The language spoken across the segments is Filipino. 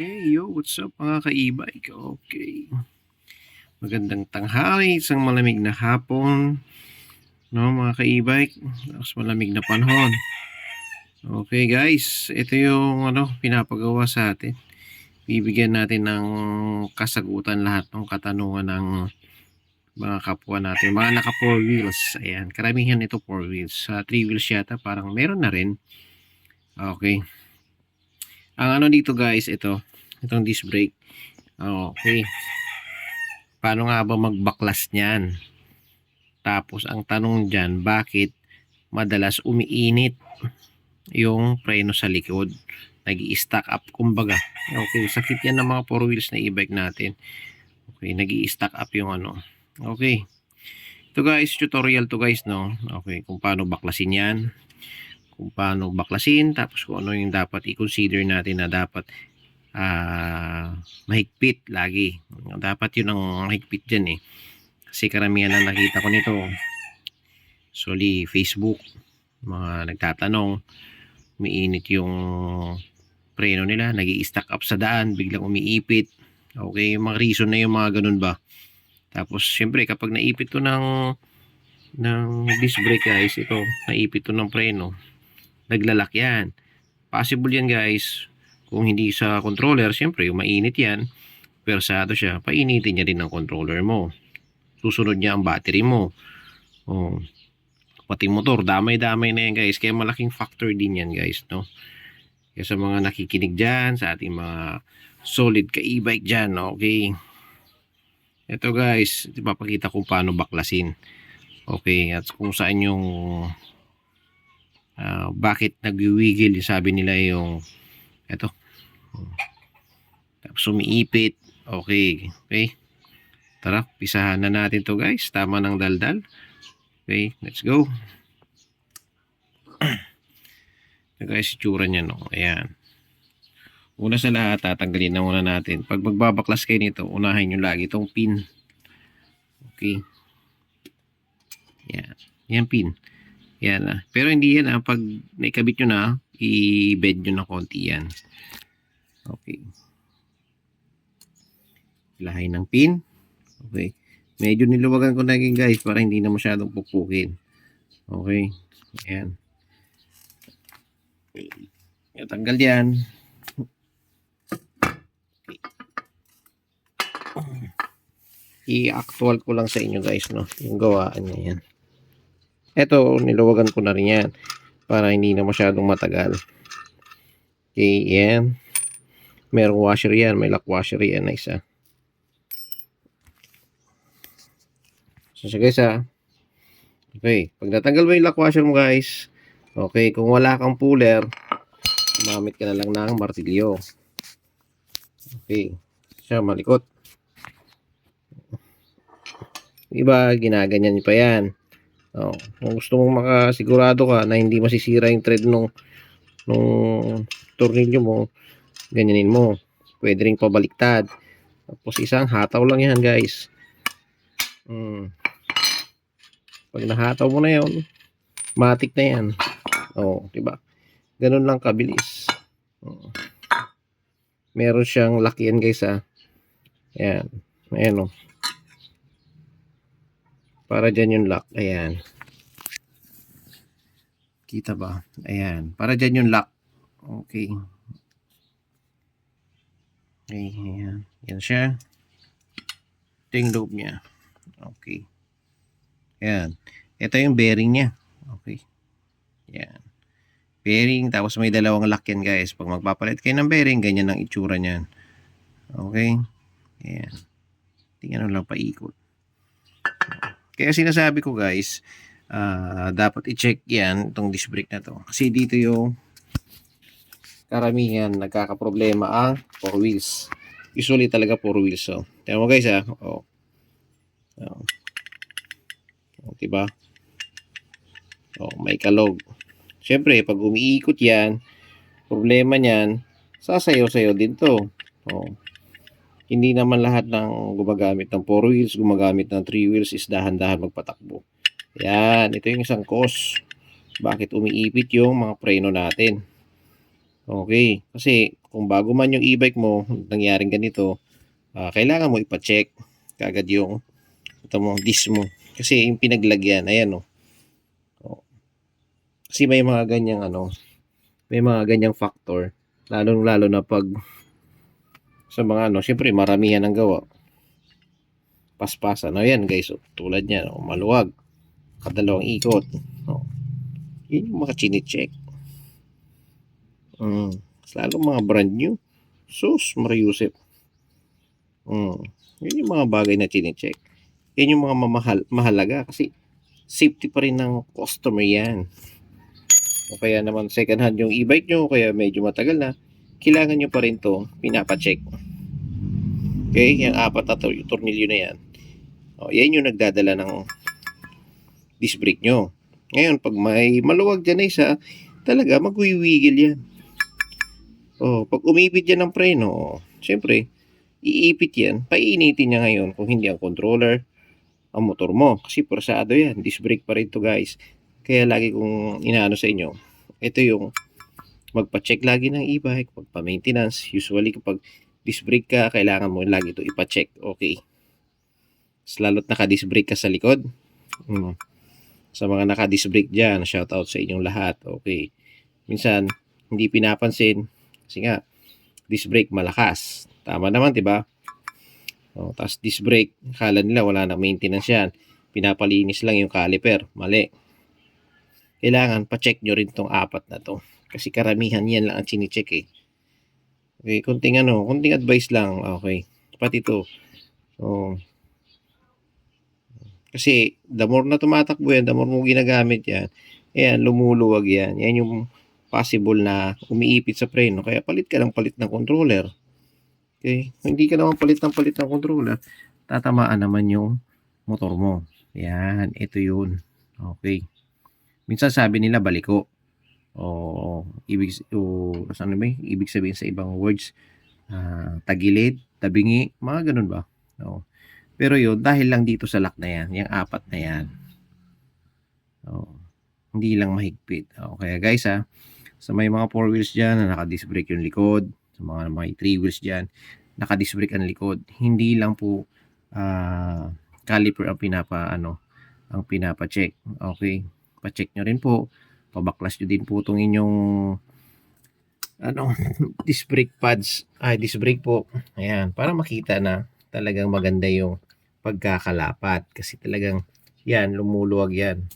Hey, yo, what's up mga ka-e-bike? Okay. Magandang tanghali, isang malamig na hapon, no mga ka-e-bike. Tapos malamig na panahon. Okay guys, ito yung pinapagawa sa atin. Bibigyan natin ng kasagutan lahat ng katanungan ng mga kapwa natin. Mga naka 4 wheels. Ayan, karamihan ito 4 wheels. Sa 3 wheels yata parang meron na rin. Okay. Ang dito guys, itong disc brake. Okay. Paano nga ba magbaklas niyan? Tapos ang tanong dyan, bakit madalas umiinit yung preno sa likod? Nag-i-stack up kumbaga. Okay, sakit yan ng mga 4 wheels na e-bike natin. Okay, nag-i-stack up yung Okay. Ito guys, tutorial to guys, no? Okay, kung paano baklasin yan. Kung paano baklasin, tapos kung ano yung dapat i-consider natin na dapat mahigpit lagi. Dapat yun ang mahigpit dyan eh. Kasi karamihan na nakita ko nito, soli Facebook, mga nagtatanong, umiinit yung preno nila, nag-i-stack up sa daan, biglang umiipit. Okay, yung mga reason na yung mga ganun ba. Tapos syempre kapag naipit to ng disc brake guys, ito, naipit to ng preno, naglalak yan. Possible yan guys, kung hindi sa controller, syempre yung mainit yan, persado siya, painitin niya din ng controller mo. Susunod niya ang battery mo. Oh, pati motor, damay-damay na yan guys. Kaya malaking factor din yan guys, no? Kaya sa mga nakikinig dyan, sa ating mga solid ka e-bike dyan, okay? Ito guys, ipapakita ko paano baklasin. Okay, at kung saan yung bakit nagwiwigil, sabi nila yung ito. Tapos umiipit. Okay, okay. Tara, pisahan na natin to guys. Tama ng daldal. Okay, let's go. Ito guys, itsura niya, no? Ayan. Una sa lahat, tatanggalin na muna natin. Pag magbabaklas kayo nito, unahin nyo lagi itong pin. Okay. Yan. Yan pin. Yan. Pero hindi yan. Pag naikabit nyo na, i-bend nyo na konti yan. Okay. Lahay ng pin. Okay. Medyo niluwagan ko na guys para hindi na masyadong pupukin. Okay. Ayan. Okay. Tanggal yan. I-actual ko lang sa inyo guys, no, yung gawaan niya yan. Eto, niluwagan ko na rin yan para hindi na masyadong matagal. Okay, yan. Merong washer yan, may lock washer yan na isa. So guys okay, pag natanggal mo yung lock washer mo guys, okay, kung wala kang puller, gumamit ka na lang ng martilyo. Okay, siya malikot. Iba, ginaganyan pa yan. Oh, kung gusto mong makasigurado ka na hindi masisira yung thread nung tornilyo mo, ganyanin mo. Pwede rin pabaliktad. Tapos isang hataw lang yan guys. Pag nahataw mo na yun, matik na yan. Oh, diba? Ganun lang kabilis. Meron siyang lock yan guys Ayan. Ayan o. Para dyan yung lock. Ayan. Kita ba? Ayan. Para dyan yung lock. Okay. Okay. Ayan. Yan siya. Ito yung loob niya. Okay. Ayan. Ito yung bearing niya. Okay. Ayan. Bearing. Tapos may dalawang lock yan guys. Pag magpapalit kayo ng bearing, ganyan ang itsura niyan. Okay. Ayan. Tingnan lang paikot. Kaya sinasabi ko guys, dapat i-check yan, itong disc brake na to. Kasi dito yung karamihan nagkakaproblema ang 4 wheels. Usually talaga 4 wheels. So, tingnan mo guys Oh. Oh. Oh, diba? Oh, may kalog. Siyempre, pag umiikot yan, problema niyan, sasayaw-sayaw din to. Oh. Hindi naman lahat ng gumagamit ng 4 wheels, gumagamit ng 3 wheels is dahan-dahan magpatakbo. Yan, ito yung isang cause. Bakit umiipit yung mga preno natin. Okay, kasi kung bago man yung e-bike mo, nangyaring ganito, kailangan mo ipa-check kaagad yung ito mo, disc mo. Kasi yung pinaglagyan, ayan oh. Oh, kasi may mga ganyang ano, may mga ganyang factor. Lalo na pag sa mga ano, syempre maramihan ang gawa. Paspasan. Ayan guys, oh, tulad niyan, oh, maluwag. Kadalawang ikot. Oh, yun yung mga chine-check. Lalo mga brand new. Sus, Mariusip. Yun yung mga bagay na chine-check. Yan yung mga mahalaga kasi safety pa rin ng customer yan. O kaya naman second hand yung e-bike nyo, kaya medyo matagal na, kailangan nyo pa rin to pinapacheck. Okay, yung apat na tornilyo na yan. O, yan yung nagdadala ng disc brake nyo. Ngayon, pag may maluwag dyan na isa, talaga magwiwigil yan. O, pag umipit yan ng preno, syempre, iipit yan, painitin niya ngayon kung hindi ang controller, ang motor mo. Kasi persado yan, disc brake pa rin to guys. Kaya lagi kong inaano sa inyo, ito yung magpa-check lagi ng e-bike, magpa-maintenance. Usually kapag disc brake ka, kailangan mo lagi ito ipa-check. Okay. Lalo't naka-disc brake ka sa likod. Sa mga naka-disc brake dyan, shout out sa inyong lahat. Okay. Minsan, hindi pinapansin. Kasi nga, disc brake malakas. Tama naman, diba? O, tapos disc brake, akala nila wala na maintenance yan. Pinapalinis lang yung caliper. Mali. Kailangan pa-check nyo rin tong apat na to. Kasi karamihan yan lang ang chine-check eh. Okay, kunting advice lang. Okay. Pati ito. So, kasi the more na tumatakbo yan, the more mo ginagamit yan, ayan, lumuluwag yan. Yan yung possible na umiipit sa preno. Kaya palit ka ng palit ng controller. Okay? Kung hindi ka naman palit ng controller, tatamaan naman yung motor mo. Yan, ito yun. Okay. Minsan sabi nila baliko. Ibig sabihin sa ibang words, tagilid, tabingi, mga ganun ba? No. Pero yun, dahil lang dito sa lock na yan, yung apat na yan. Hindi lang mahigpit. Kaya guys sa may mga 4 wheels dyan na naka-disc brake yung likod, sa mga may 3 wheels dyan, naka-disc brake ang likod, hindi lang po caliper ang pinapa-check. Okay, pa-check nyo rin po, pabaklas nyo din po itong inyong disc brake pads, disc brake po. Ayan, para makita na talagang maganda yung pagkakalapat kasi talagang yan, lumuluwag yan.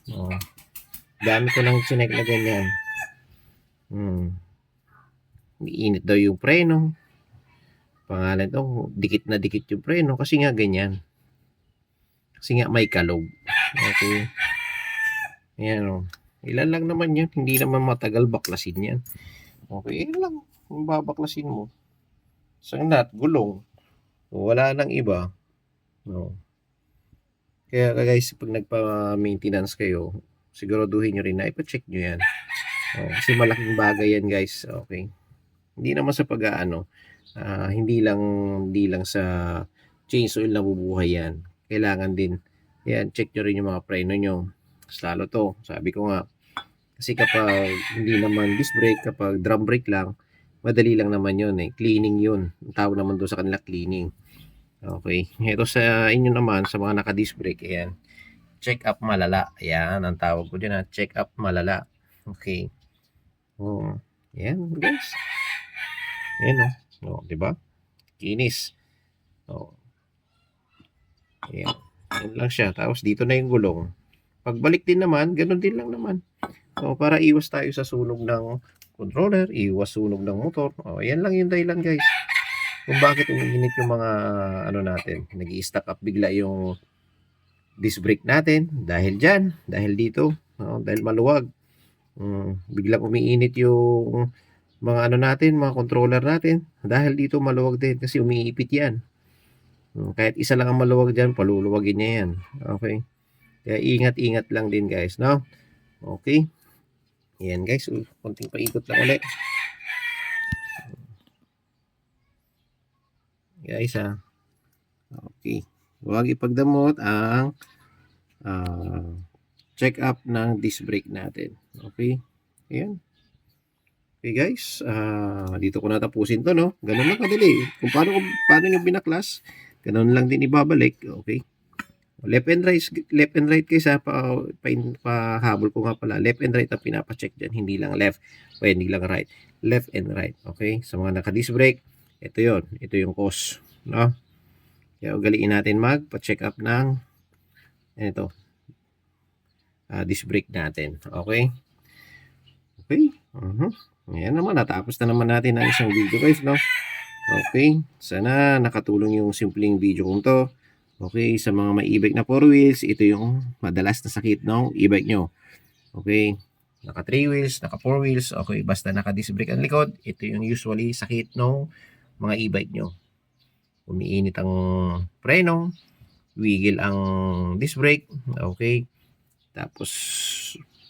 Dami ko nang chinek na ganyan. Iinit daw yung preno. Pangalan to, dikit na dikit yung preno kasi nga ganyan. Kasi nga may kalog. Okay. Ayan ilan lang naman yan. Hindi naman matagal baklasin yan. Okay, yun lang. Kung babaklasin mo. Isang nut, gulong. Wala nang iba. No. Kaya guys, pag nagpa-maintenance kayo, siguraduhin nyo rin na ipa-check nyo yan. Kasi malaking bagay yan guys. Okay. Hindi naman sa hindi lang sa change oil na bubuhay yan. Kailangan din, yan, check nyo rin yung mga preno nyo. Lalo to, sabi ko nga, kasi kapag hindi naman disc brake, kapag drum brake lang, madali lang naman yun eh. Cleaning yun. Ang tawag naman doon sa kanila, cleaning. Okay. Ito sa inyo naman, sa mga naka-disc brake, ayan. Check up malala. Ayan, ang tawag ko dyan check up malala. Okay. Ayan, guys. Ayan diba? Kinis. Ayan. Ayan lang siya. Tapos dito na yung gulong. Pagbalik din naman, ganun din lang naman. Para iwas tayo sa sunog ng controller, iwas sunog ng motor. Ayan lang yung dahilan guys. Kung bakit umiinit yung mga natin. Nag-i-stack up bigla yung disc brake natin. Dahil dyan. Dahil dito. Dahil maluwag. Biglang umiinit yung mga natin, mga controller natin. Dahil dito maluwag din kasi umiipit yan. Kahit isa lang ang maluwag dyan, paluluwagin niya yan. Okay. Kaya ingat-ingat lang din guys, no? Okay. Yan guys, konting paikot lang ulit. Guys okay. Huwag ipagdamot ang check up ng disc brake natin. Okay. Ayan. Okay guys, dito ko natapusin to, no? Ganun lang kadali. Kung paano nyo binaklas, ganun lang din ibabalik. Okay. Left and right guys ha, pahabol ko nga pala. Left and right ang pinapacheck dyan, hindi lang left, o hindi lang right. Left and right, okay? Sa mga naka-disc brake, ito yon, ito yung cause, no? Kaya ugaliin natin magpa-check up ng ito, disc brake natin, okay? Okay, ayan naman, natapos na naman natin ang isang video guys, no? Okay, sana nakatulong yung simpleng video kong to. Okay, sa mga may e-bike na 4 wheels, ito yung madalas na sakit ng e-bike nyo. Okay, naka 3 wheels, naka 4 wheels, okay, basta naka disc brake ang likod, ito yung usually sakit ng mga e-bike nyo. Umiinit ang preno, wiggle ang disc brake, okay, tapos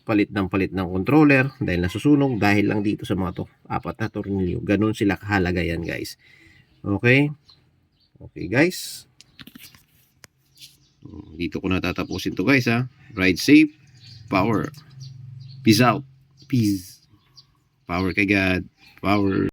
palit ng controller dahil nasusunog dahil lang dito sa mga to, 4 na tornilyo. Ganun sila kahalaga yan guys. Okay, okay guys, dito ko natatapusin to guys ha. Ride safe, power. Peace out. Peace. Power kay God. Power.